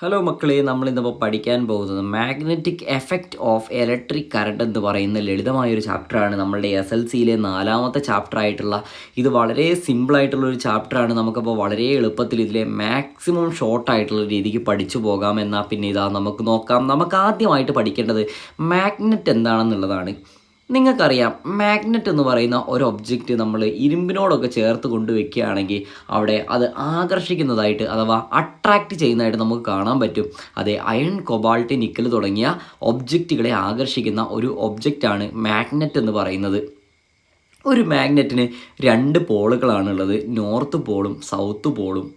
Hello മക്കളെ, നമ്മളിന്നിപ്പോൾ പഠിക്കാൻ പോകുന്നത് magnetic effect of electric current എന്ന് പറയുന്ന ലളിതമായൊരു ചാപ്റ്ററാണ്. നമ്മളുടെ SLCയിലെ 4ാമത്തെ ചാപ്റ്റർ ആയിട്ടുള്ള ഇത് വളരെ സിമ്പിളായിട്ടുള്ളൊരു ചാപ്റ്ററാണ്. നമുക്കപ്പോൾ വളരെ എളുപ്പത്തിൽ ഇതിലെ മാക്സിമം ഷോർട്ടായിട്ടുള്ള രീതിക്ക് പഠിച്ചു പോകാം. എന്നാൽ പിന്നെ ഇതാ നമുക്ക് നോക്കാം. നമുക്ക് ആദ്യമായിട്ട് പഠിക്കേണ്ടത് മാഗ്നറ്റ് എന്താണെന്നുള്ളതാണ്. നിങ്ങൾക്കറിയാം, മാഗ്നറ്റ് എന്ന് പറയുന്ന ഒരു ഒബ്ജക്റ്റ് നമ്മൾ ഇരുമ്പിനോടൊക്കെ ചേർത്ത് കൊണ്ടുവയ്ക്കുകയാണെങ്കിൽ അവിടെ അത് ആകർഷിക്കുന്നതായിട്ട് അഥവാ അട്രാക്റ്റ് ചെയ്യുന്നതായിട്ട് നമുക്ക് കാണാൻ പറ്റും. അതെ, അയൺ, കൊബാൾട്ട്, നിക്കൽ തുടങ്ങിയ ഒബ്ജക്റ്റുകളെ ആകർഷിക്കുന്ന ഒരു ഒബ്ജക്റ്റാണ് മാഗ്നറ്റ് എന്ന് പറയുന്നത്. ഒരു മാഗ്നറ്റിന് 2 പോളുകളാണുള്ളത്, നോർത്ത് പോളും സൗത്ത് പോളും.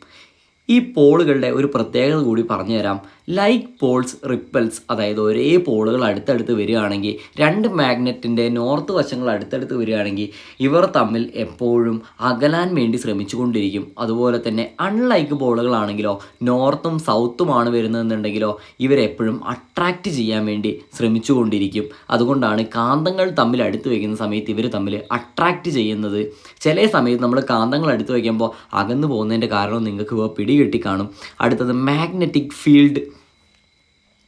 ഈ പോളുകളുടെ ഒരു പ്രത്യേകത കൂടി പറഞ്ഞുതരാം. ലൈക്ക് പോൾസ് റിപ്പൽസ്, അതായത് ഒരേ പോളുകൾ അടുത്തടുത്ത് വരികയാണെങ്കിൽ, 2 മാഗ്നറ്റിൻ്റെ നോർത്ത് വശങ്ങൾ അടുത്തടുത്ത് വരികയാണെങ്കിൽ ഇവർ തമ്മിൽ എപ്പോഴും അകലാൻ വേണ്ടി ശ്രമിച്ചുകൊണ്ടിരിക്കും. അതുപോലെ തന്നെ അൺലൈക്ക് പോളുകളാണെങ്കിലോ, നോർത്തും സൗത്തുമാണ് വരുന്നതെന്നുണ്ടെങ്കിലോ ഇവരെപ്പോഴും അട്രാക്റ്റ് ചെയ്യാൻ വേണ്ടി ശ്രമിച്ചുകൊണ്ടിരിക്കും. അതുകൊണ്ടാണ് കാന്തങ്ങൾ തമ്മിൽ അടുത്ത് വയ്ക്കുന്ന സമയത്ത് ഇവർ തമ്മിൽ അട്രാക്റ്റ് ചെയ്യുന്നത്. ചില സമയത്ത് നമ്മൾ കാന്തങ്ങൾ അടുത്ത് വയ്ക്കുമ്പോൾ അകന്നു പോകുന്നതിൻ്റെ കാരണം നിങ്ങൾക്ക് പിടികിട്ടി കാണും. അടുത്തത് മാഗ്നറ്റിക് ഫീൽഡ്.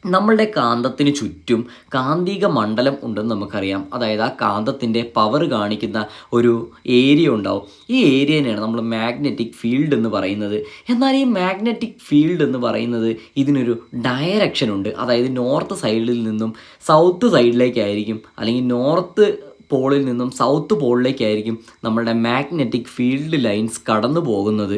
നമ്മളുടെ കാന്തത്തിന് ചുറ്റും കാന്തിക മണ്ഡലം ഉണ്ടെന്ന് നമുക്കറിയാം. അതായത് ആ കാന്തത്തിൻ്റെ പവർ കാണിക്കുന്ന ഒരു ഏരിയ ഉണ്ടാവും. ഈ ഏരിയനെയാണ് നമ്മൾ മാഗ്നറ്റിക് ഫീൽഡ് എന്ന് പറയുന്നത്. എന്നാൽ ഈ മാഗ്നറ്റിക് ഫീൽഡ് എന്ന് പറയുന്നത് ഇതിനൊരു ഡയറക്ഷൻ ഉണ്ട്. അതായത് നോർത്ത് സൈഡിൽ നിന്നും സൗത്ത് സൈഡിലേക്കായിരിക്കും, അല്ലെങ്കിൽ നോർത്ത് പോളിൽ നിന്നും സൗത്ത് പോളിലേക്കായിരിക്കും നമ്മളുടെ മാഗ്നറ്റിക് ഫീൽഡ് ലൈൻസ് കടന്നു പോകുന്നത്.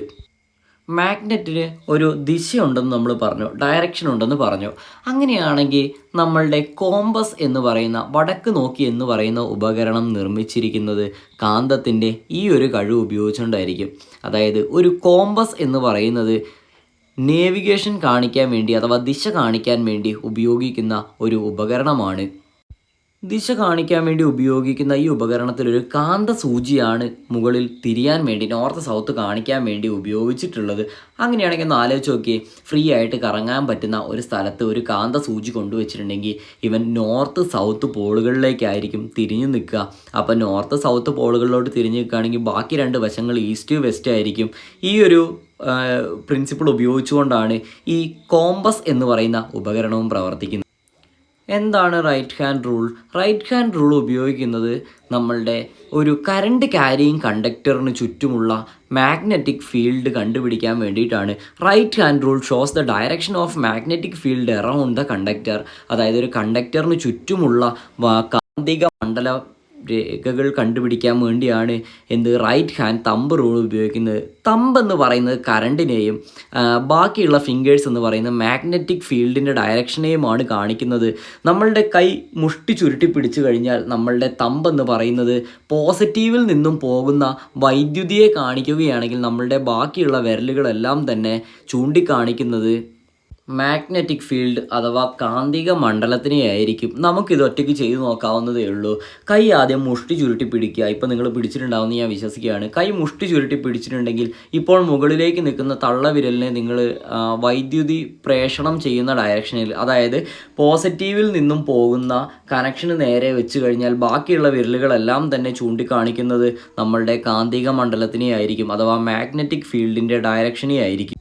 മാഗ്നറ്റിന് ഒരു ദിശയുണ്ടെന്ന് നമ്മൾ പറഞ്ഞു, ഡയറക്ഷൻ ഉണ്ടെന്ന് പറഞ്ഞു. അങ്ങനെയാണെങ്കിൽ നമ്മളുടെ കോമ്പസ് എന്ന് പറയുന്ന വടക്ക് നോക്കി എന്ന് പറയുന്ന ഉപകരണം നിർമ്മിച്ചിരിക്കുന്നത് കാന്തത്തിൻ്റെ ഈ ഒരു കഴിവ് ഉപയോഗിച്ചുകൊണ്ടായിരിക്കും. അതായത് ഒരു കോമ്പസ് എന്ന് പറയുന്നത് നേവിഗേഷൻ കാണിക്കാൻ വേണ്ടി അഥവാ ദിശ കാണിക്കാൻ വേണ്ടി ഉപയോഗിക്കുന്ന ഒരു ഉപകരണമാണ്. ദിശ കാണിക്കാൻ വേണ്ടി ഉപയോഗിക്കുന്ന ഈ ഉപകരണത്തിലൊരു കാന്ത സൂചിയാണ് മുകളിൽ തിരിയാൻ വേണ്ടി, നോർത്ത് സൗത്ത് കാണിക്കാൻ വേണ്ടി ഉപയോഗിച്ചിട്ടുള്ളത്. അങ്ങനെയാണെങ്കിൽ ഒന്ന് ആലോചിച്ച് നോക്കിയേ, ഫ്രീ ആയിട്ട് കറങ്ങാൻ പറ്റുന്ന ഒരു സ്ഥലത്ത് ഒരു കാന്ത സൂചി കൊണ്ടുവച്ചിട്ടുണ്ടെങ്കിൽ ഇവൻ നോർത്ത് സൗത്ത് പോളുകളിലേക്കായിരിക്കും തിരിഞ്ഞു നിൽക്കുക. അപ്പോൾ നോർത്ത് സൗത്ത് പോളുകളിലോട്ട് തിരിഞ്ഞു നിൽക്കുകയാണെങ്കിൽ ബാക്കി 2 വശങ്ങൾ ഈസ്റ്റ് വെസ്റ്റ് ആയിരിക്കും. ഈ ഒരു പ്രിൻസിപ്പിൾ ഉപയോഗിച്ചുകൊണ്ടാണ് ഈ കോമ്പസ് എന്ന് പറയുന്ന ഉപകരണവും പ്രവർത്തിക്കുന്നത്. എന്താണ് right hand rule? Right hand rule ഉപയോഗിക്കുന്നത് നമ്മളുടെ ഒരു കറണ്ട് ക്യാരിയിങ് കണ്ടക്ടറിന് ചുറ്റുമുള്ള മാഗ്നറ്റിക് ഫീൽഡ് കണ്ടുപിടിക്കാൻ വേണ്ടിയിട്ടാണ്. Right hand rule shows the direction of magnetic field around the conductor. അതായത് ഒരു കണ്ടക്ടറിന് ചുറ്റുമുള്ള കാന്തിക മണ്ഡല രേഖകൾ കണ്ടുപിടിക്കാൻ വേണ്ടിയാണ് റൈറ്റ് ഹാൻഡ് തമ്പ് റൂൾ ഉപയോഗിക്കുന്നത്. തമ്പ് എന്ന് പറയുന്നത് കറണ്ടിനെയും ബാക്കിയുള്ള ഫിംഗേഴ്സ് എന്ന് പറയുന്നത് മാഗ്നറ്റിക് ഫീൽഡിൻ്റെ ഡയറക്ഷനെയുമാണ് കാണിക്കുന്നത്. നമ്മളുടെ കൈ മുഷ്ടി ചുരുട്ടി പിടിച്ചു കഴിഞ്ഞാൽ നമ്മളുടെ തമ്പ് എന്ന് പറയുന്നത് പോസിറ്റീവിൽ നിന്നും പോകുന്ന വൈദ്യുതിയെ കാണിക്കുകയാണെങ്കിൽ നമ്മളുടെ ബാക്കിയുള്ള വിരലുകളെല്ലാം തന്നെ ചൂണ്ടിക്കാണിക്കുന്നത് മാഗ്നറ്റിക് ഫീൽഡ് അഥവാ കാന്തിക മണ്ഡലത്തിനെയായിരിക്കും. നമുക്കിത് ഒറ്റയ്ക്ക് ചെയ്ത് നോക്കാവുന്നതേ ഉള്ളൂ. കൈ ആദ്യം മുഷ്ടി ചുരുട്ടി പിടിക്കുക. ഇപ്പോൾ നിങ്ങൾ പിടിച്ചിട്ടുണ്ടാവുമെന്ന് ഞാൻ വിശ്വസിക്കുകയാണ്. കൈ മുഷ്ടി ചുരുട്ടി പിടിച്ചിട്ടുണ്ടെങ്കിൽ ഇപ്പോൾ മുകളിലേക്ക് നിൽക്കുന്ന തള്ളവിരലിനെ നിങ്ങൾ വൈദ്യുതി പ്രേഷണം ചെയ്യുന്ന ഡയറക്ഷനിൽ, അതായത് പോസിറ്റീവിൽ നിന്നും പോകുന്ന കണക്ഷന് നേരെ വെച്ച് കഴിഞ്ഞാൽ ബാക്കിയുള്ള വിരലുകളെല്ലാം തന്നെ ചൂണ്ടിക്കാണിക്കുന്നത് നമ്മളുടെ കാന്തിക മണ്ഡലത്തിനെയായിരിക്കും, അഥവാ മാഗ്നറ്റിക് ഫീൽഡിൻ്റെ ഡയറക്ഷനെയായിരിക്കും.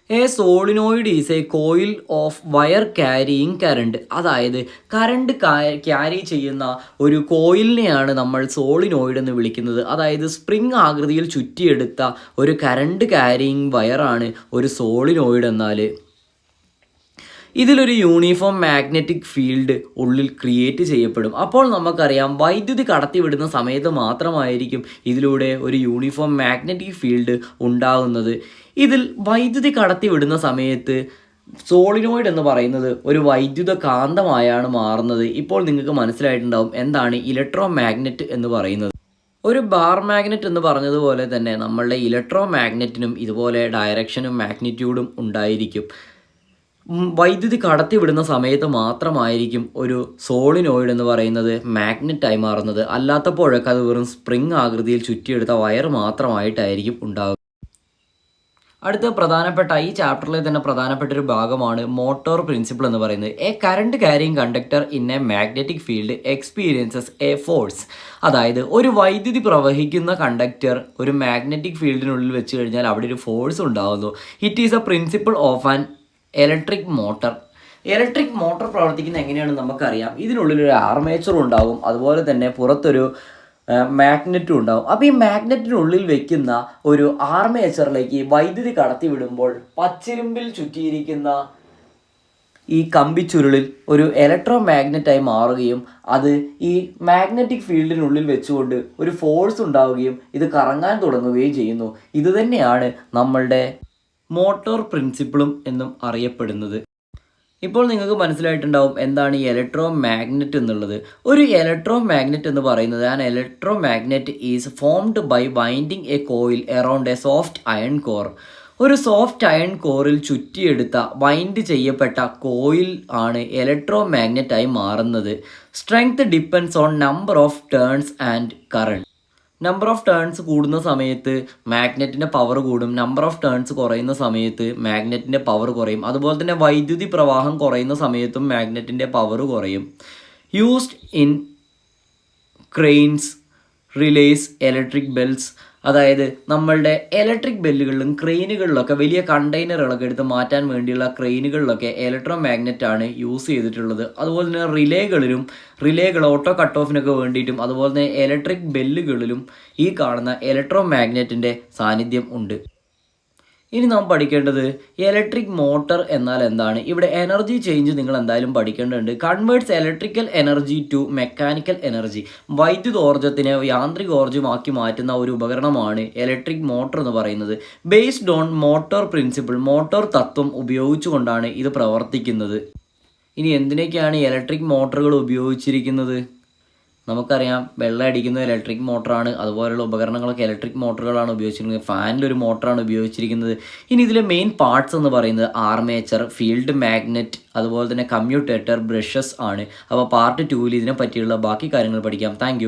A solenoid is a coil of wire carrying current. അതായത് കറണ്ട് ക്യാരി ചെയ്യുന്ന ഒരു കോയിലിനെയാണ് നമ്മൾ സോളിനോയിഡ് എന്ന് വിളിക്കുന്നത്. അതായത് സ്പ്രിംഗ് ആകൃതിയിൽ ചുറ്റിയെടുത്ത ഒരു കറണ്ട് ക്യാരിയിങ് വയറാണ് ഒരു സോളിനോയിഡ്. എന്നാൽ ഇതിലൊരു യൂണിഫോം മാഗ്നറ്റിക് ഫീൽഡ് ഉള്ളിൽ ക്രിയേറ്റ് ചെയ്യപ്പെടും. അപ്പോൾ നമുക്കറിയാം, വൈദ്യുതി കടത്തിവിടുന്ന സമയത്ത് മാത്രമായിരിക്കും ഇതിലൂടെ ഒരു യൂണിഫോം മാഗ്നറ്റിക് ഫീൽഡ് ഉണ്ടാകുന്നത്. ഇതിൽ വൈദ്യുതി കടത്തിവിടുന്ന സമയത്ത് സോളിനോയിഡ് എന്ന് പറയുന്നത് ഒരു വൈദ്യുത കാന്തമായാണ് മാറുന്നത്. ഇപ്പോൾ നിങ്ങൾക്ക് മനസ്സിലായിട്ടുണ്ടാവും എന്താണ് ഇലക്ട്രോ മാഗ്നറ്റ് എന്ന് പറയുന്നത്. ഒരു ബാർ മാഗ്നറ്റ് എന്ന് പറഞ്ഞതുപോലെ തന്നെ നമ്മളുടെ ഇലക്ട്രോ മാഗ്നറ്റിനും ഇതുപോലെ ഡയറക്ഷനും മാഗ്നിറ്റ്യൂഡും ഉണ്ടായിരിക്കും. വൈദ്യുതി കടത്തിവിടുന്ന സമയത്ത് മാത്രമായിരിക്കും ഒരു സോളിനോയിഡ് എന്ന് പറയുന്നത് മാഗ്നറ്റായി മാറുന്നത്. അല്ലാത്തപ്പോഴൊക്കെ അത് വെറും സ്പ്രിംഗ് ആകൃതിയിൽ ചുറ്റിയെടുത്ത വയർ മാത്രമായിട്ടായിരിക്കും ഉണ്ടാകുക. അടുത്ത പ്രധാനപ്പെട്ട ഈ ചാപ്റ്ററിലെ തന്നെ പ്രധാനപ്പെട്ട ഒരു ഭാഗമാണ് മോട്ടോർ പ്രിൻസിപ്പിൾ എന്ന് പറയുന്നത്. A current carrying conductor in A magnetic field experiences A force. അതായത് ഒരു വൈദ്യുതി പ്രവഹിക്കുന്ന കണ്ടക്ടർ ഒരു മാഗ്നറ്റിക് ഫീൽഡിനുള്ളിൽ വെച്ച് കഴിഞ്ഞാൽ അവിടെ ഒരു ഫോഴ്സ് ഉണ്ടാകുന്നു. It is A principle of an electric motor. Electric motor പ്രവർത്തിക്കുന്നത് എങ്ങനെയാണെന്ന് നമുക്കറിയാം. ഇതിനുള്ളിലൊരു ആർമേച്ചറും ഉണ്ടാവും, അതുപോലെ തന്നെ പുറത്തൊരു മാഗ്നറ്റും ഉണ്ടാവും. അപ്പോൾ ഈ മാഗ്നറ്റിനുള്ളിൽ വെക്കുന്ന ഒരു ആർമേച്ചറിലേക്ക് വൈദ്യുതി കടത്തി വിടുമ്പോൾ പച്ചിരുമ്പിൽ ചുറ്റിയിരിക്കുന്ന ഈ കമ്പിച്ചുരുളിൽ ഒരു ഇലക്ട്രോ മാഗ്നറ്റായി മാറുകയും അത് ഈ മാഗ്നറ്റിക് ഫീൽഡിനുള്ളിൽ വെച്ചുകൊണ്ട് ഒരു ഫോഴ്സ് ഉണ്ടാവുകയും ഇത് കറങ്ങാൻ തുടങ്ങുകയും ചെയ്യുന്നു. ഇതുതന്നെയാണ് നമ്മളുടെ മോട്ടോർ പ്രിൻസിപ്പിളും എന്നും അറിയപ്പെടുന്നത്. ഇപ്പോൾ നിങ്ങൾക്ക് മനസ്സിലായിട്ടുണ്ടാവും എന്താണ് ഈ ഇലക്ട്രോ മാഗ്നറ്റ് എന്നുള്ളത്. ഒരു ഇലക്ട്രോ മാഗ്നറ്റ് എന്ന് പറയുന്നത് an electromagnet is formed by winding a coil around a soft iron core. ഒരു സോഫ്റ്റ് അയൺ കോറിൽ ചുറ്റിയെടുത്ത വൈൻഡ് ചെയ്യപ്പെട്ട കോയിൽ ആണ് ഇലക്ട്രോ മാഗ്നറ്റായി മാറുന്നത്. Strength depends on number of turns and current. Number of turns കൂടുന്ന സമയത്ത് മാഗ്നറ്റിൻ്റെ പവർ കൂടും, നമ്പർ ഓഫ് ടേൺസ് കുറയുന്ന സമയത്ത് മാഗ്നറ്റിൻ്റെ പവർ കുറയും. അതുപോലെ തന്നെ വൈദ്യുതി പ്രവാഹം കുറയുന്ന സമയത്തും മാഗ്നറ്റിൻ്റെ പവർ കുറയും. Used in cranes, relays, electric bells. അതായത് നമ്മളുടെ ഇലക്ട്രിക് ബെല്ലുകളിലും ക്രെയിനുകളിലൊക്കെ വലിയ കണ്ടെയ്നറുകളൊക്കെ എടുത്ത് മാറ്റാൻ വേണ്ടിയുള്ള ക്രെയിനുകളിലൊക്കെ ഇലക്ട്രോ മാഗ്നറ്റാണ് യൂസ് ചെയ്തിട്ടുള്ളത്. അതുപോലെ തന്നെ റിലേകൾ ഓട്ടോ കട്ട് ഓഫിനൊക്കെ വേണ്ടിയിട്ടും അതുപോലെ തന്നെ ഇലക്ട്രിക് ബെല്ലുകളിലും ഈ കാണുന്ന ഇലക്ട്രോ മാഗ്നറ്റിൻ്റെ സാന്നിധ്യം ഉണ്ട്. ഇനി നാം പഠിക്കേണ്ടത് ഇലക്ട്രിക് മോട്ടർ എന്നാൽ എന്താണ്. ഇവിടെ എനർജി ചേഞ്ച് നിങ്ങൾ എന്തായാലും പഠിക്കേണ്ടതുണ്ട്. Converts electrical energy to mechanical energy. വൈദ്യുതോർജ്ജത്തിനെ യാന്ത്രികോർജ്ജമാക്കി മാറ്റുന്ന ഒരു ഉപകരണമാണ് ഇലക്ട്രിക് മോട്ടർ എന്ന് പറയുന്നത്. Based on motor principle, motor തത്വം ഉപയോഗിച്ചുകൊണ്ടാണ് ഇത് പ്രവർത്തിക്കുന്നത്. ഇനി എന്തിനൊക്കെയാണ് ഇലക്ട്രിക് മോട്ടറുകൾ ഉപയോഗിച്ചിരിക്കുന്നത്? നമുക്കറിയാം, വെള്ളം അടിക്കുന്ന ഇലക്ട്രിക് മോട്ടറാണ്. അതുപോലെയുള്ള ഉപകരണങ്ങളൊക്കെ ഇലക്ട്രിക് മോട്ടറുകളാണ് ഉപയോഗിച്ചിരിക്കുന്നത്. ഫാനിലൊരു മോട്ടറാണ് ഉപയോഗിച്ചിരിക്കുന്നത്. ഇനി ഇതിലെ മെയിൻ പാർട്സ് എന്ന് പറയുന്നത് ആർമേച്ചർ, ഫീൽഡ് മാഗ്നറ്റ്, അതുപോലെ തന്നെ കമ്മ്യൂട്ടേറ്റർ, ബ്രഷസ് ആണ്. അപ്പോൾ പാർട്ട് 2-ൽ ഇതിനെ പറ്റിയുള്ള ബാക്കി കാര്യങ്ങൾ പഠിക്കാം. താങ്ക്